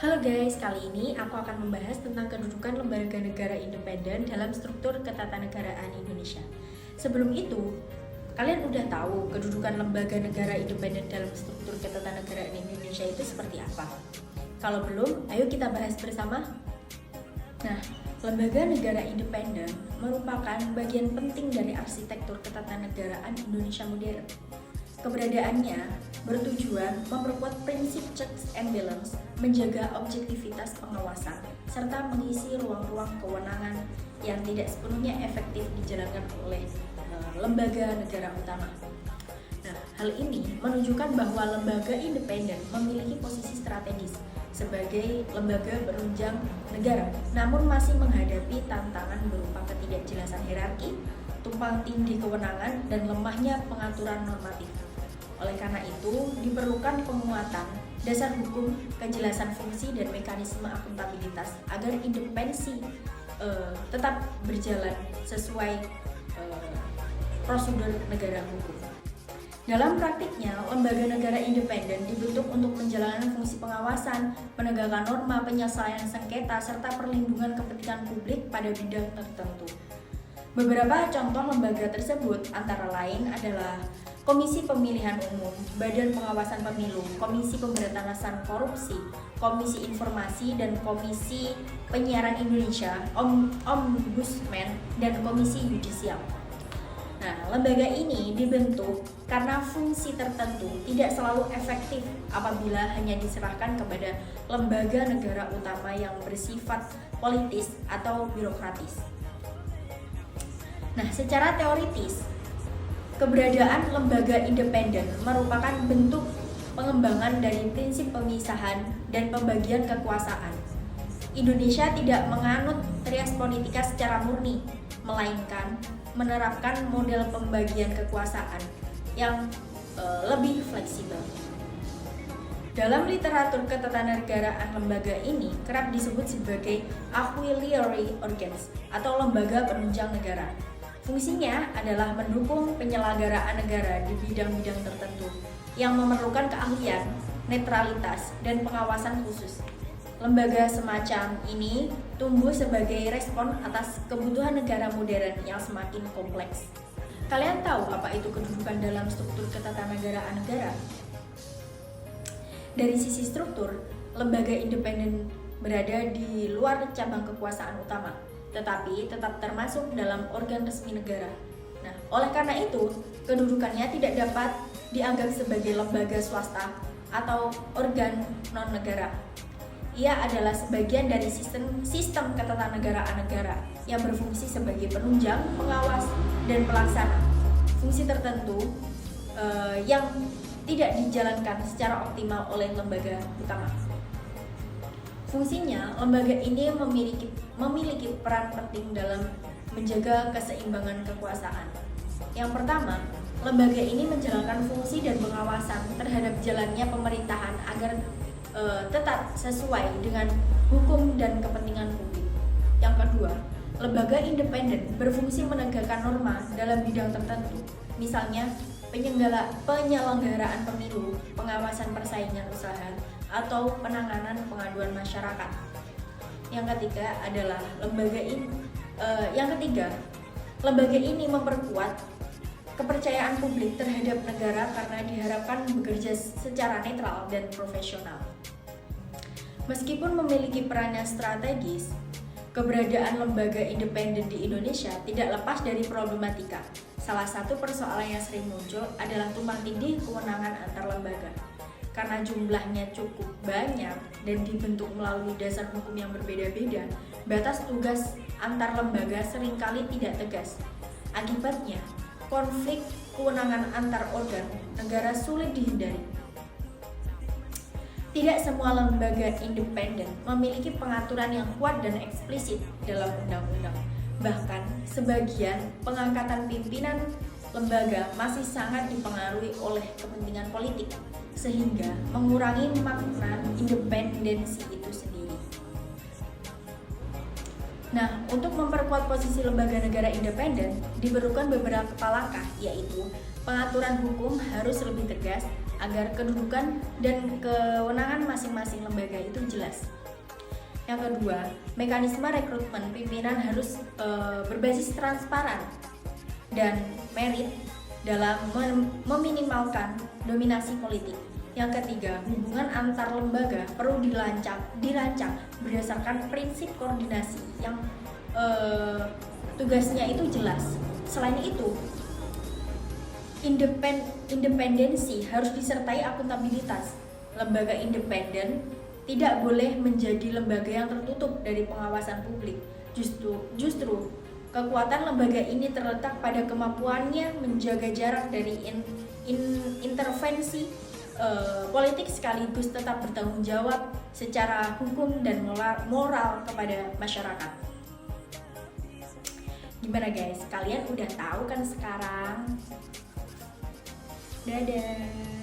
Halo guys, kali ini aku akan membahas tentang kedudukan lembaga negara independen dalam struktur ketatanegaraan Indonesia. Sebelum itu, kalian udah tahu kedudukan lembaga negara independen dalam struktur ketatanegaraan Indonesia itu seperti apa? Kalau belum, ayo kita bahas bersama. Nah, lembaga negara independen merupakan bagian penting dari arsitektur ketatanegaraan Indonesia modern. Keberadaannya bertujuan memperkuat prinsip checks and balance, menjaga objektivitas pengawasan, serta mengisi ruang-ruang kewenangan yang tidak sepenuhnya efektif dijalankan oleh lembaga negara utama. Nah, hal ini menunjukkan bahwa lembaga independen memiliki posisi strategis sebagai lembaga berunjang negara, namun masih menghadapi tantangan berupa ketidakjelasan hierarki, tumpang tindih kewenangan, dan lemahnya pengaturan normatif. Oleh karena itu, diperlukan penguatan dasar hukum, kejelasan fungsi, dan mekanisme akuntabilitas agar independensi tetap berjalan sesuai prosedur negara hukum. Dalam praktiknya, lembaga negara independen dibentuk untuk menjalankan fungsi pengawasan, penegakan norma, penyelesaian sengketa, serta perlindungan kepentingan publik pada bidang tertentu. Beberapa contoh lembaga tersebut antara lain adalah Komisi Pemilihan Umum, Badan Pengawasan Pemilu, Komisi Pemberantasan Korupsi, Komisi Informasi dan Komisi Penyiaran Indonesia, Ombudsman, dan Komisi Yudisial. Nah, lembaga ini dibentuk karena fungsi tertentu tidak selalu efektif apabila hanya diserahkan kepada lembaga negara utama yang bersifat politis atau birokratis. Nah, secara teoritis, keberadaan lembaga independen merupakan bentuk pengembangan dari prinsip pemisahan dan pembagian kekuasaan. Indonesia tidak menganut trias politika secara murni, melainkan menerapkan model pembagian kekuasaan yang lebih fleksibel. Dalam literatur ketatanegaraan, lembaga ini kerap disebut sebagai auxiliary organs atau lembaga penunjang negara. Fungsinya adalah mendukung penyelenggaraan negara di bidang-bidang tertentu yang memerlukan keahlian, netralitas, dan pengawasan khusus. Lembaga semacam ini tumbuh sebagai respon atas kebutuhan negara modern yang semakin kompleks. Kalian tahu apa itu kedudukan dalam struktur ketatanegaraan negara? Dari sisi struktur, lembaga independen berada di luar cabang kekuasaan utama, tetapi tetap termasuk dalam organ resmi negara. Nah, oleh karena itu, kedudukannya tidak dapat dianggap sebagai lembaga swasta atau organ non-negara. Ia adalah sebagian dari sistem ketatanegaraan negara yang berfungsi sebagai penunjang, pengawas, dan pelaksana fungsi tertentu yang tidak dijalankan secara optimal oleh lembaga utama. Fungsinya, lembaga ini memiliki peran penting dalam menjaga keseimbangan kekuasaan. Yang pertama, lembaga ini menjalankan fungsi dan pengawasan terhadap jalannya pemerintahan agar tetap sesuai dengan hukum dan kepentingan publik. Yang kedua, lembaga independen berfungsi menegakkan norma dalam bidang tertentu, misalnya penyelenggaraan pemilu, pengawasan persaingan usaha, atau penanganan pengaduan masyarakat. Yang ketiga adalah lembaga ini memperkuat kepercayaan publik terhadap negara karena diharapkan bekerja secara netral dan profesional. Meskipun memiliki peran yang strategis, keberadaan lembaga independen di Indonesia tidak lepas dari problematika. Salah satu persoalan yang sering muncul adalah tumpang tindih kewenangan antar lembaga. Karena jumlahnya cukup banyak dan dibentuk melalui dasar hukum yang berbeda-beda, batas tugas antar lembaga seringkali tidak tegas. Akibatnya, konflik kewenangan antar organ negara sulit dihindari. Tidak semua lembaga independen memiliki pengaturan yang kuat dan eksplisit dalam undang-undang. Bahkan, sebagian pengangkatan pimpinan lembaga masih sangat dipengaruhi oleh kepentingan politik, sehingga mengurangi makna independensi itu sendiri. Nah, untuk memperkuat posisi lembaga negara independen, diperlukan beberapa langkah, yaitu pengaturan hukum harus lebih tegas agar kedudukan dan kewenangan masing-masing lembaga itu jelas. Yang kedua, mekanisme rekrutmen pimpinan harus berbasis transparan dan merit dalam meminimalkan dominasi politik. Yang ketiga, hubungan antar lembaga perlu dirancang berdasarkan prinsip koordinasi yang tugasnya itu jelas. Selain itu, independensi harus disertai akuntabilitas. Lembaga independen tidak boleh menjadi lembaga yang tertutup dari pengawasan publik. Justru kekuatan lembaga ini terletak pada kemampuannya menjaga jarak dari intervensi politik sekaligus tetap bertanggung jawab secara hukum dan moral kepada masyarakat. Gimana guys? Kalian udah tahu kan sekarang? Dadah.